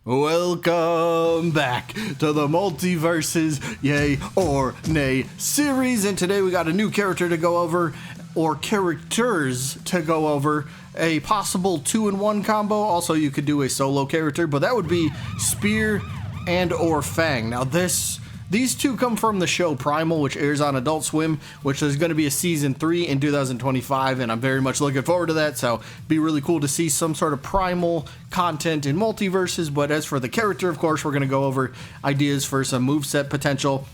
Welcome back to the Multiverses Yay or Nay series, and today we got a new character to go over, or characters to go over, a possible 2-in-1 combo. Also, you could do a solo character, but that would be Spear and or Fang. Now these two come from the show Primal, which airs on Adult Swim, which is going to be a season 3 in 2025, and I'm very much looking forward to that. So it'd be really cool to see some sort of Primal content in Multiverses. But as for the character, of course, we're going to go over ideas for some moveset potential,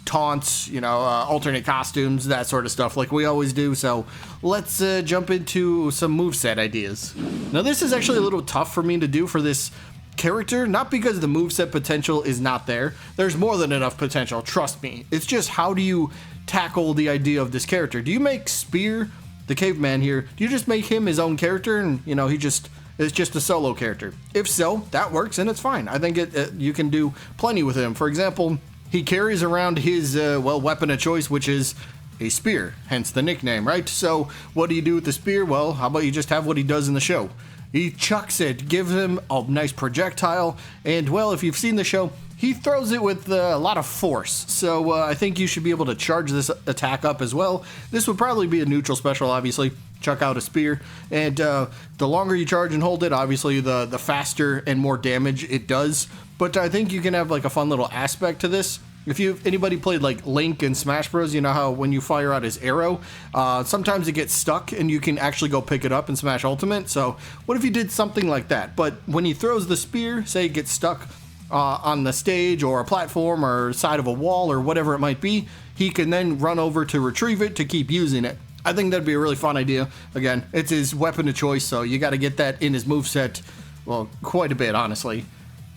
taunts, alternate costumes, that sort of stuff like we always do. So let's jump into some moveset ideas. Now this is actually a little tough for me to do for this character, not because the moveset potential is not there. There's more than enough potential, trust me. It's just, how do you tackle the idea of this character? Do you make Spear, the caveman here, do you just make him his own character and it's just a solo character? If so, that works and it's fine. I think you can do plenty with him. For example, he carries around his weapon of choice, which is a spear, hence the nickname, right? So what do you do with the spear? Well, how about you just have what he does in the show? He chucks it, gives him a nice projectile, and, well, if you've seen the show, he throws it with a lot of force. So I think you should be able to charge this attack up as well. This would probably be a neutral special, obviously. Chuck out a spear, and the longer you charge and hold it, obviously the faster and more damage it does. But I think you can have like a fun little aspect to this. If anybody played like Link in Smash Bros, you know how when you fire out his arrow, sometimes it gets stuck and you can actually go pick it up in Smash Ultimate. So what if you did something like that? But when he throws the spear, say it gets stuck on the stage or a platform or side of a wall or whatever it might be, he can then run over to retrieve it to keep using it. I think that'd be a really fun idea. Again, it's his weapon of choice, so you got to get that in his moveset, well, quite a bit, honestly.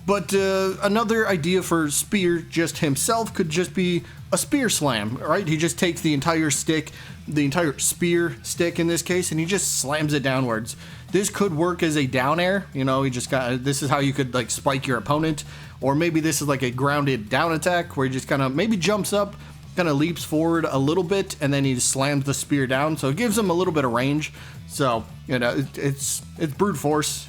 But another idea for Spear just himself could just be a spear slam, right? He just takes the entire stick, the entire spear stick in this case, and he just slams it downwards. This could work as a down air, this is how you could like spike your opponent, or maybe this is like a grounded down attack where he just kind of maybe jumps up, kind of leaps forward a little bit, and then he just slams the spear down, so it gives him a little bit of range. So, it's brute force,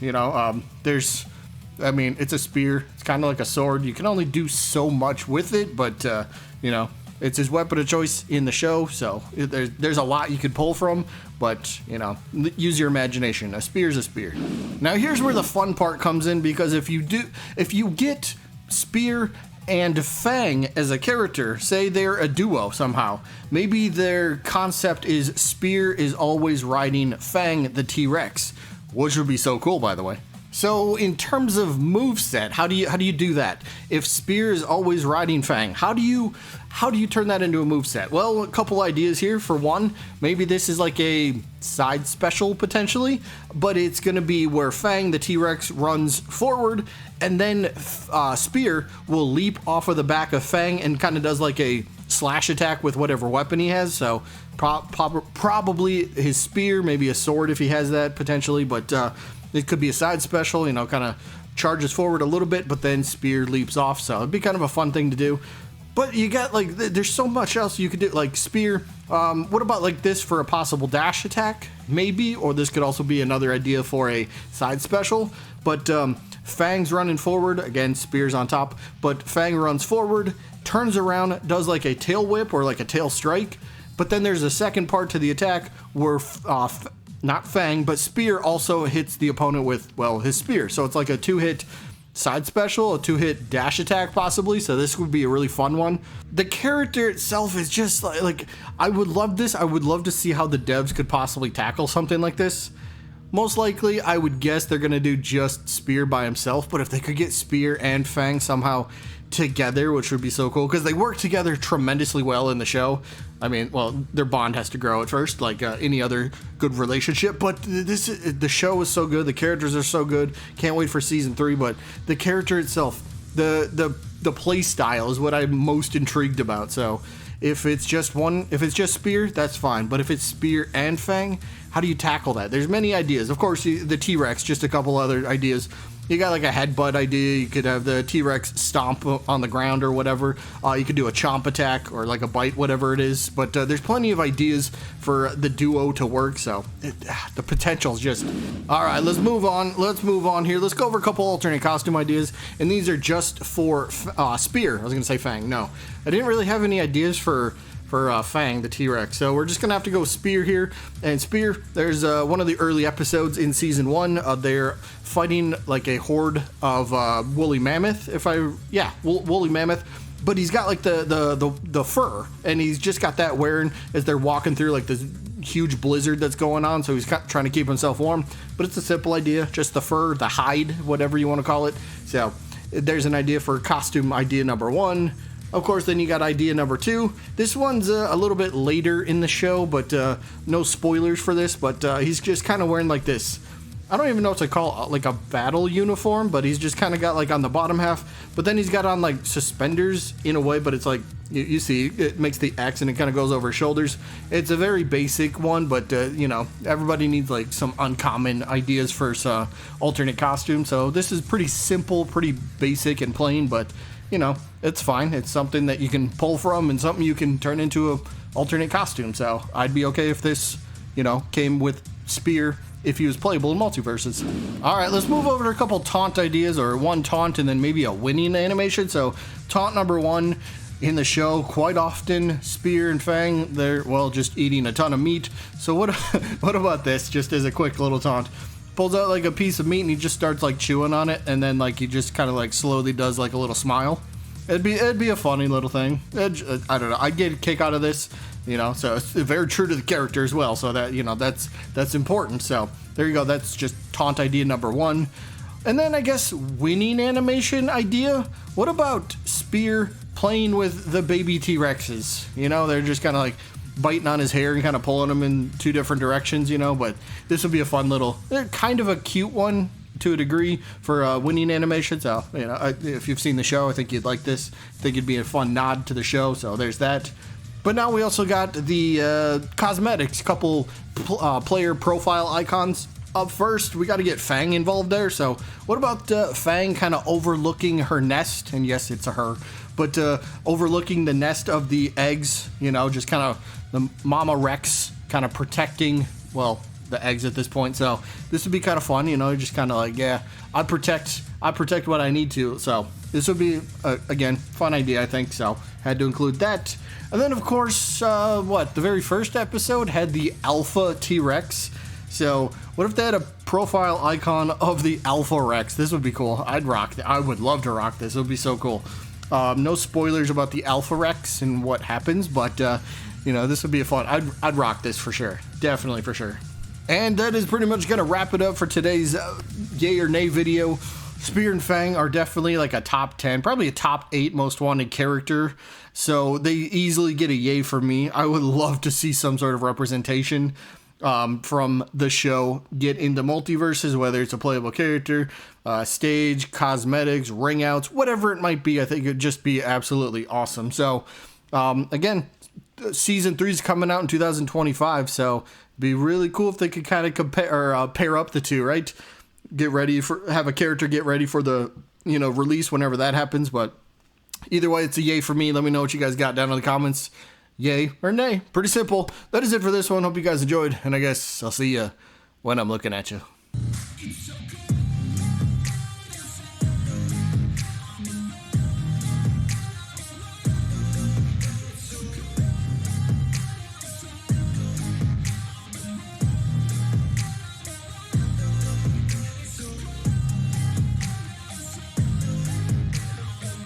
it's a spear. It's kind of like a sword. You can only do so much with it, but, it's his weapon of choice in the show, so there's a lot you could pull from, but, use your imagination. A spear's a spear. Now, here's where the fun part comes in, because if you get Spear and Fang as a character, say they're a duo somehow, maybe their concept is Spear is always riding Fang, the T-Rex, which would be so cool, by the way. So in terms of moveset, how do you do that? If Spear is always riding Fang, how do you turn that into a moveset? Well, a couple ideas here. For one, maybe this is like a side special potentially, but it's going to be where Fang, the T-Rex, runs forward, and then Spear will leap off of the back of Fang and kind of does like a slash attack with whatever weapon he has. So probably his spear, maybe a sword if he has that potentially, but it could be a side special, kind of charges forward a little bit, but then Spear leaps off. So it'd be kind of a fun thing to do. But you got there's so much else you could do, like Spear. What about like this for a possible dash attack, maybe? Or this could also be another idea for a side special. But Fang's running forward, again, Spear's on top, but Fang runs forward, turns around, does like a tail whip or like a tail strike. But then there's a second part to the attack where not Fang, but Spear also hits the opponent with, his spear. So it's like a 2-hit side special, a 2-hit dash attack possibly. So this would be a really fun one. The character itself is just like I would love this. I would love to see how the devs could possibly tackle something like this. Most likely, I would guess they're going to do just Spear by himself. But if they could get Spear and Fang somehow together, which would be so cool, because they work together tremendously well in the show. I mean, their bond has to grow at first, like any other good relationship, but the show is so good, the characters are so good, can't wait for season 3, but the character itself, the play style is what I'm most intrigued about. So if it's just Spear, that's fine, but if it's Spear and Fang, how do you tackle that? There's many ideas. Of course, the T-Rex, just a couple other ideas. You got like a headbutt idea. You could have the T-Rex stomp on the ground or whatever. You could do a chomp attack or like a bite, whatever it is. But there's plenty of ideas for the duo to work. So the potential's just... All right, let's move on. Let's move on here. Let's go over a couple alternate costume ideas. And these are just for Spear. I was going to say Fang. No, I didn't really have any ideas for Fang, the T-Rex. So we're just going to have to go Spear here. And Spear, there's one of the early episodes in season 1. They're fighting like a horde of woolly mammoth, woolly mammoth. But he's got like the fur, and he's just got that wearing as they're walking through like this huge blizzard that's going on. So he's trying to keep himself warm. But it's a simple idea, just the fur, the hide, whatever you want to call it. So there's an idea for costume idea number 1. Of course, then you got idea number 2. This one's a little bit later in the show, but no spoilers for this. But he's just kind of wearing like this, I don't even know what to call it, like a battle uniform, but he's just kind of got like on the bottom half. But then he's got on like suspenders in a way, but it's like, you see, it makes the X and it kind of goes over his shoulders. It's a very basic one, but you know, everybody needs like some uncommon ideas for alternate costume. So this is pretty simple, pretty basic and plain, but you know, it's fine. It's something that you can pull from and something you can turn into a alternate costume. So I'd be okay if this, you know, came with Spear if he was playable in Multiversus. All right, let's move over to a couple taunt ideas, or one taunt and then maybe a winning animation. So taunt number 1 in the show, quite often Spear and Fang, they're, well, just eating a ton of meat. So what about this, just as a quick little taunt? Pulls out like a piece of meat and he just starts like chewing on it, and then like he just kind of like slowly does like a little smile. It'd be a funny little thing. I don't know. I'd get a kick out of this, you know. So it's very true to the character as well. So that, you know, that's important. So there you go. That's just taunt idea number 1. And then I guess winning animation idea. What about Spear playing with the baby T-Rexes? You know, they're just kind of like biting on his hair and kind of pulling him in 2 different directions, you know. But this would be a fun little, kind of a cute one to a degree for winning animation. So, you know, if you've seen the show, I think you'd like this. I think it'd be a fun nod to the show. So there's that. But now we also got the cosmetics, couple player profile icons. Up first, we got to get Fang involved there. So what about Fang kind of overlooking her nest? And yes, it's a her. But overlooking the nest of the eggs, you know, just kind of the Mama Rex kind of protecting, well, the eggs at this point. So this would be kind of fun, you know, just kind of like, yeah, I protect what I need to. So this would be, again, fun idea, I think. So had to include that. And then, of course, the very first episode had the Alpha T-Rex. So what if they had a profile icon of the Alpha Rex? This would be cool. I would love to rock this. It would be so cool. No spoilers about the Alpha Rex and what happens, but you know, this would be a fun. I'd rock this for sure. Definitely for sure. And that is pretty much gonna wrap it up for today's yay or nay video. Spear and Fang are definitely like a top 10, probably a top 8 most wanted character. So they easily get a yay for me. I would love to see some sort of representation from the show get into Multiverses, whether it's a playable character, stage, cosmetics, ring outs, whatever it might be. I think it'd just be absolutely awesome. So again, season 3 is coming out in 2025, so it'd be really cool if they could kind of compare or pair up the two, right? Have a character get ready for the, you know, release whenever that happens. But either way, it's a yay for me. Let me know what you guys got down in the comments. Yay or nay. Pretty simple. That is it for this one. Hope you guys enjoyed, and I guess I'll see you when I'm looking at you.